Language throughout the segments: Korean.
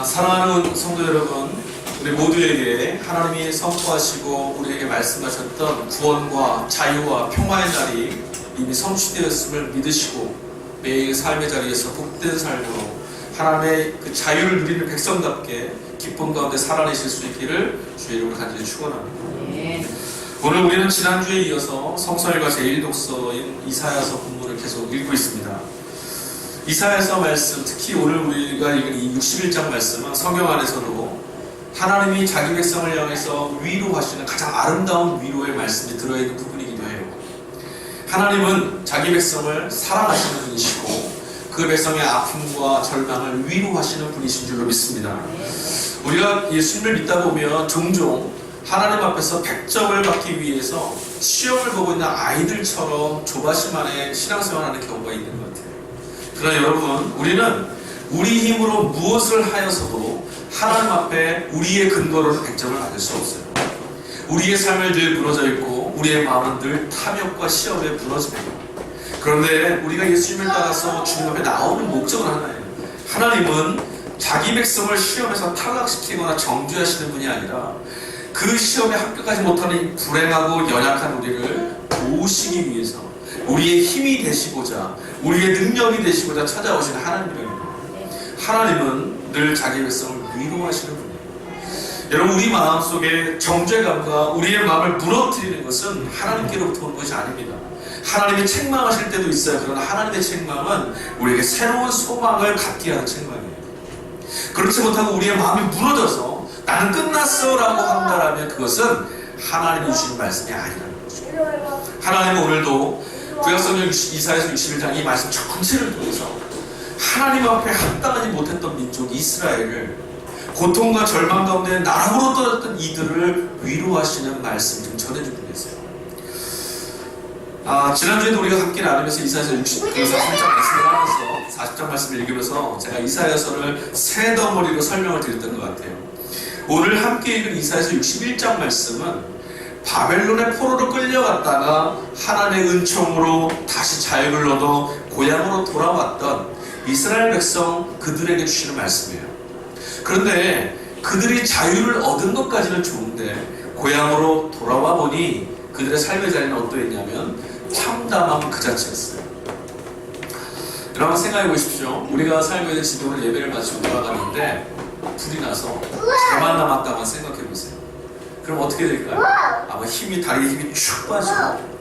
사랑하는 성도 여러분, 우리 모두에게 하나님이 선포하시고 우리에게 말씀하셨던 구원과 자유와 평화의 날이 이미 성취되었음을 믿으시고 매일 삶의 자리에서 복된 삶으로 하나님의 그 자유를 누리는 백성답게 기쁨 가운데 살아내실 수 있기를 주의 이름으로 간절히 축원합니다. 오늘 우리는 지난주에 이어서 성서일과 제1독서인 이사야서 본문을 계속 읽고 있습니다. 이사야서 말씀, 특히 오늘 우리가 읽은 이 61장 말씀은 성경 안에서도 하나님이 자기 백성을 향해서 위로하시는 가장 아름다운 위로의 말씀이 들어있는 부분이기도 해요. 하나님은 자기 백성을 사랑하시는 분이시고 그 백성의 아픔과 절망을 위로하시는 분이신 줄로 믿습니다. 우리가 예수님을 믿다 보면 종종 하나님 앞에서 100점을 받기 위해서 시험을 보고 있는 아이들처럼 조바심 안에 신앙생활하는 경우가 있는 것 같아요. 그러나 여러분, 우리는 우리 힘으로 무엇을 하여서도 하나님 앞에 우리의 근거로는 100점을 받을 수 없어요. 우리의 삶을 늘 무너져 있고 우리의 마음은 늘 탐욕과 시험에 무너집니다. 그런데 우리가 예수님을 따라서 주님 앞에 나오는 목적은 하나예요. 하나님은 자기 백성을 시험에서 탈락시키거나 정죄하시는 분이 아니라 그 시험에 합격하지 못하는 불행하고 연약한 우리를 도우시기 위해서 우리의 힘이 되시고자, 우리의 능력이 되시고자 찾아오신 하나님입니다. 하나님은 늘 자기 백성을 위로하시는 분이에요. 여러분, 우리 마음속에 정죄감과 우리의 마음을 무너뜨리는 것은 하나님께로부터 온 것이 아닙니다. 하나님이 책망하실 때도 있어요. 그러나 하나님의 책망은 우리에게 새로운 소망을 갖게 하는 책망이에요. 그렇지 못하고 우리의 마음이 무너져서 나는 끝났어 라고 한다면 그것은 하나님이 주시는 말씀이 아니라는 거죠. 하나님은 오늘도 구약성경 이사야서 61장 이 말씀 전체를 통해서 하나님 앞에 합당하지 못했던 민족 이스라엘을 고통과 절망 가운데 나락으로 떨어졌던 이들을 위로하시는 말씀 좀 전해주고 계세요. 지난주에도 우리가 함께 나누면서 이사야서 63장 말씀을 하면서 40장 말씀을 읽으면서 제가 이사야서를 세 덩어리로 설명을 드렸던 것 같아요. 오늘 함께 읽은 이사야서 61장 말씀은 바벨론의 포로로 끌려갔다가 하나님의 은총으로 다시 자유를 얻어 고향으로 돌아왔던 이스라엘 백성 그들에게 주시는 말씀이에요. 그런데 그들이 자유를 얻은 것까지는 좋은데 고향으로 돌아와 보니 그들의 삶의 자리는 어떠했냐면 참담함 그 자체였어요. 여러분 생각해 보십시오. 우리가 살고 있는 집에 오늘 예배를 마치고 돌아가는데 불이 나서 저만 남았다만 생각해 보세요. 그럼 어떻게 될까요? 아마 다리에 힘이 축 빠지고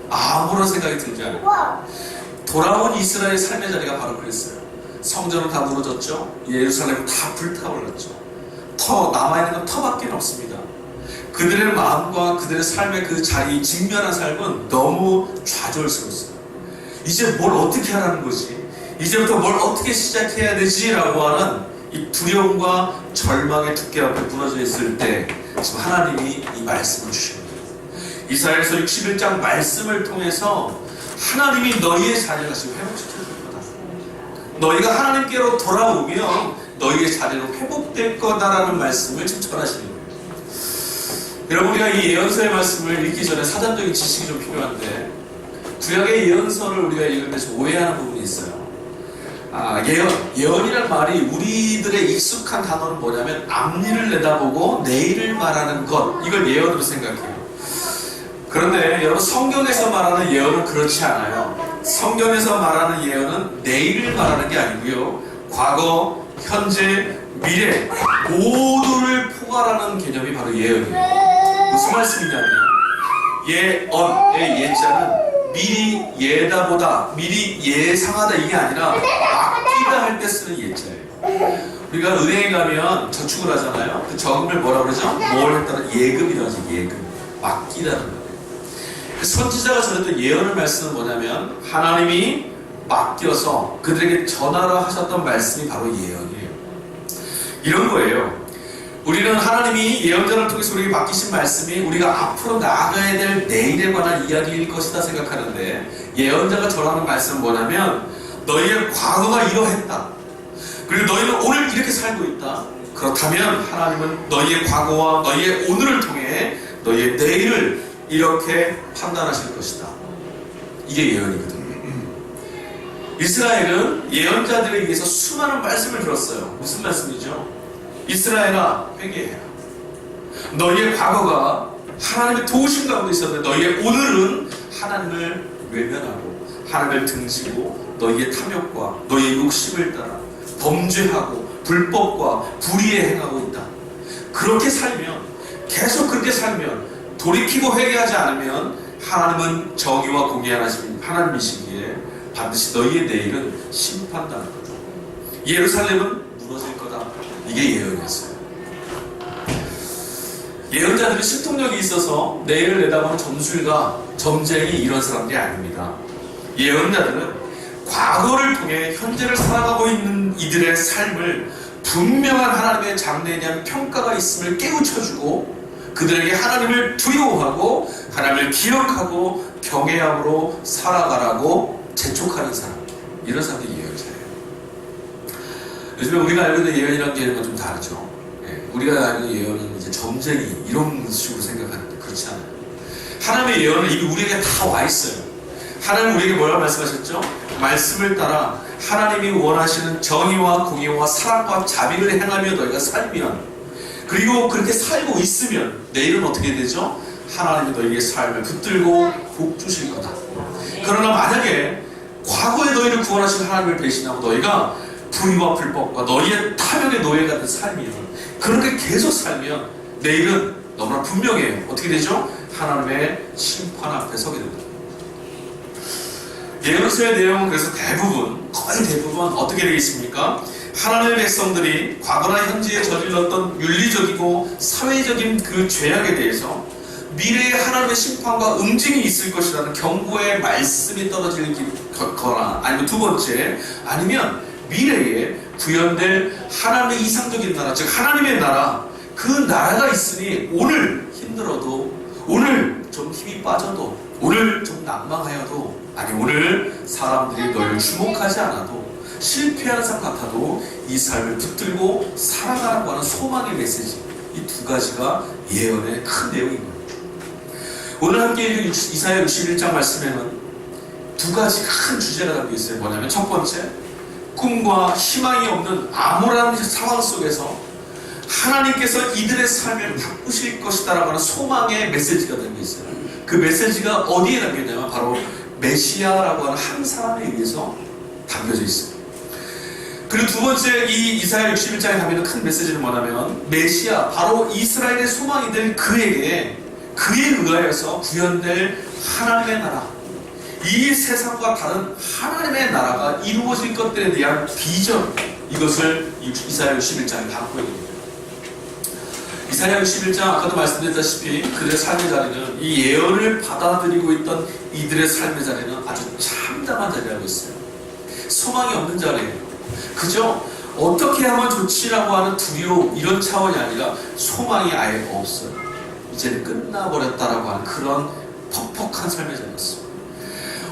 아무런 생각이 들지 않아요. 돌아온 이스라엘의 삶의 자리가 바로 그랬어요. 성전은 다 무너졌죠. 예루살렘은 다 불타올랐죠. 남아있는 건 터밖에 없습니다. 그들의 마음과 그들의 삶의 그 자리, 직면한 삶은 너무 좌절스러웠어요. 이제 뭘 어떻게 하라는 거지? 이제부터 뭘 어떻게 시작해야 되지? 라고 하는 이 두려움과 절망의 두께 앞에 무너져 있을 때 지금 하나님이 이 말씀을 주시는 거예요. 이사야서 61장 말씀을 통해서 하나님이 너희의 자리를 다시 회복시켜 줄 거다. 너희가 하나님께로 돌아오면 너희의 자리로 회복될 거다라는 말씀을 지금 전하시는 거예요. 여러분, 우리가 이 예언서의 말씀을 읽기 전에 사전적인 지식이 좀 필요한데 구약의 예언서를 우리가 읽으면서 오해하는 부분이 있어요. 예언이란 말이 우리들의 익숙한 단어는 뭐냐면 앞일을 내다보고 내일을 말하는 것, 이걸 예언으로 생각해요. 그런데 여러분, 성경에서 말하는 예언은 그렇지 않아요. 성경에서 말하는 예언은 내일을 말하는 게 아니고요, 과거, 현재, 미래 모두를 포괄하는 개념이 바로 예언이에요. 무슨 말씀이냐면 예언의 예자는 미리 예다보다, 미리 예상하다 이게 아니라 맡기다 할 때 쓰는 예자예요. 우리가 은행에 가면 저축을 하잖아요. 그 저금을 뭐라 그러죠? 뭘 했다는 예금이라고 하죠. 예금. 맡기다는 거예요. 선지자가 전했던 예언의 말씀은 뭐냐면 하나님이 맡겨서 그들에게 전하라 하셨던 말씀이 바로 예언이에요. 이런 거예요. 우리는 하나님이 예언자를 통해서 우리에게 맡기신 말씀이 우리가 앞으로 나아가야 될 내일에 관한 이야기일 것이다 생각하는데, 예언자가 전하는 말씀은 뭐냐면 너희의 과거가 이러했다. 그리고 너희는 오늘 이렇게 살고 있다. 그렇다면 하나님은 너희의 과거와 너희의 오늘을 통해 너희의 내일을 이렇게 판단하실 것이다. 이게 예언이거든요. 이스라엘은 예언자들에 의해서 수많은 말씀을 들었어요. 무슨 말씀이죠? 이스라엘아 회개해라. 너희의 과거가 하나님의 도우심 가운데 있었는데 너희의 오늘은 하나님을 외면하고 하나님을 등지고 너희의 탐욕과 너희의 욕심을 따라 범죄하고 불법과 불의에 행하고 있다. 그렇게 살면, 계속 그렇게 살면, 돌이키고 회개하지 않으면 하나님은 정의와 공의의 하나님이시기에 반드시 너희의 내일은 심판당할 거다. 예루살렘은 무너질 거다. 이게 예언이었어요. 예언자들이 신통력이 있어서 내일을 내다보는 점술가, 점쟁이 이런 사람들이 아닙니다. 예언자들은 과거를 통해 현재를 살아가고 있는 이들의 삶을 분명한 하나님의 장래에 대한 평가가 있음을 깨우쳐주고 그들에게 하나님을 두려워하고 하나님을 기억하고 경외함으로 살아가라고 재촉하는 사람, 이런 사람들이 예언자예요. 요즘에 우리가 알고 있는 예언이라는 게 좀 다르죠. 우리가 알고 있는 예언은 이제 점쟁이 이런 식으로 생각하는데 그렇지 않아요. 하나님의 예언은 이미 우리에게 다 와 있어요. 하나님 우리에게 뭐라고 말씀하셨죠? 말씀을 따라 하나님이 원하시는 정의와 공의와 사랑과 자비를 행하며 너희가 살면, 그리고 그렇게 살고 있으면 내일은 어떻게 되죠? 하나님이 너희의 삶을 붙들고 복 주실 거다. 그러나 만약에 과거에 너희를 구원하신 하나님을 배신하고 너희가 불의와 불법과 너희의 탐욕의 노예가 된 삶이면, 그렇게 계속 살면 내일은 너무나 분명해요. 어떻게 되죠? 하나님의 심판 앞에 서게 됩니다. 예언서의 내용은 그래서 거의 대부분 어떻게 되어 있습니까? 하나님의 백성들이 과거나 현재에 저질렀던 윤리적이고 사회적인 그 죄악에 대해서 미래에 하나님의 심판과 응징이 있을 것이라는 경고의 말씀이 떨어질 거나, 아니면 두 번째, 아니면 미래에 구현될 하나님의 이상적인 나라, 즉 하나님의 나라, 그 나라가 있으니 오늘 힘들어도, 오늘 좀 힘이 빠져도, 오늘 좀 난망하여도, 아니 오늘 사람들이 너를 주목하지 않아도, 실패하는 삶 같아도 이 삶을 붙들고 살아가라고 하는 소망의 메시지, 이 두 가지가 예언의 큰 내용입니다. 오늘 함께 읽은 이사야 61장 말씀에는 두 가지 큰 주제가 담겨 있어요. 뭐냐면 첫 번째, 꿈과 희망이 없는 암울한 상황 속에서 하나님께서 이들의 삶을 바꾸실 것이다 라고 하는 소망의 메시지가 담겨 있어요. 그 메시지가 어디에 담겨 있냐면 바로 메시아라고 하는 한 사람에 의해서 담겨져 있어요. 그리고 두 번째, 이 이사야 61장에 담겨있는 큰 메시지는 뭐냐면 메시아, 바로 이스라엘의 소망이 될 그에게, 그에 의하여서 구현될 하나님의 나라, 이 세상과 다른 하나님의 나라가 이루어질 것들에 대한 비전, 이것을 이사야 61장에 담고 있습니다. 이사야 61장, 아까도 말씀드렸다시피 그들의 삶의 자리는, 이 예언을 받아들이고 있던 이들의 삶의 자리는 아주 참담한 자리라고 있어요. 소망이 없는 자리예요. 그저 어떻게 하면 좋지라고 하는 두려움, 이런 차원이 아니라 소망이 아예 없어요. 이제는 끝나버렸다라고 하는 그런 퍽퍽한 삶의 자리였어요.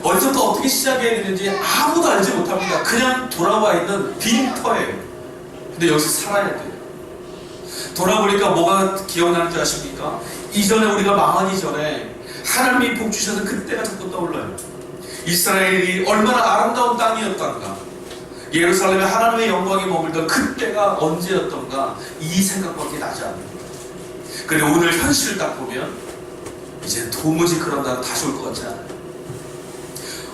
어디서부터 어떻게 시작해야 되는지 아무도 알지 못합니다. 그냥 돌아와 있는 빈터예요. 근데 여기서 살아야 돼요. 돌아보니까 뭐가 기억나는 줄 아십니까? 이전에 우리가 망하기 전에 하나님이 복 주셔서 그때가 자꾸 떠올라요. 이스라엘이 얼마나 아름다운 땅이었던가, 예루살렘에 하나님의 영광이 머물던 그때가 언제였던가, 이 생각밖에 나지 않습니다. 그런데 오늘 현실을 딱 보면 이제 도무지 그런 나라 다시 올 것 같지 않아요.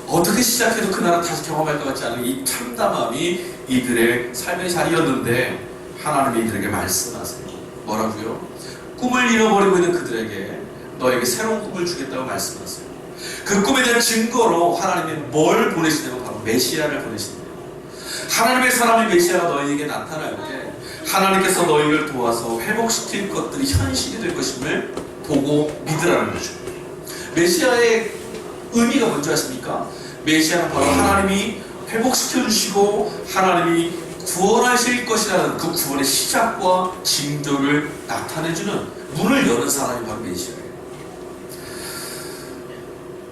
어떻게 시작해도 그 나라 다시 경험할 것 같지 않은 이 참담함이 이들의 삶의 자리였는데 하나님이 이들에게 말씀하세요. 뭐라고요? 꿈을 잃어버리고 있는 그들에게 너에게 새로운 꿈을 주겠다고 말씀하세요. 그 꿈에 대한 증거로 하나님이 뭘 보내시냐면 바로 메시아를 보내신대요. 하나님의 사람이 메시아가 너희에게 나타날 때 하나님께서 너희를 도와서 회복시킬 것들이 현실이 될 것임을 보고 믿으라는 거죠. 메시아의 의미가 뭔지 아십니까? 메시아는 바로 하나님이 회복시켜 주시고 하나님이 구원하실 것이라는 그 구원의 시작과 징조를 나타내주는 문을 여는 사람이 바로 메시아예요.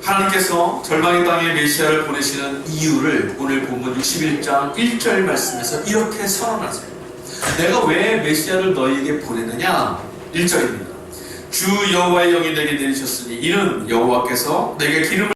하나님께서 절망의 땅에 메시아를 보내시는 이유를 오늘 본문 61장 1절 말씀에서 이렇게 선언하세요. 내가 왜 메시아를 너희에게 보내느냐? 1절입니다. 주 여호와의 영이 내게 내리셨으니 이는 여호와께서 내게 기름을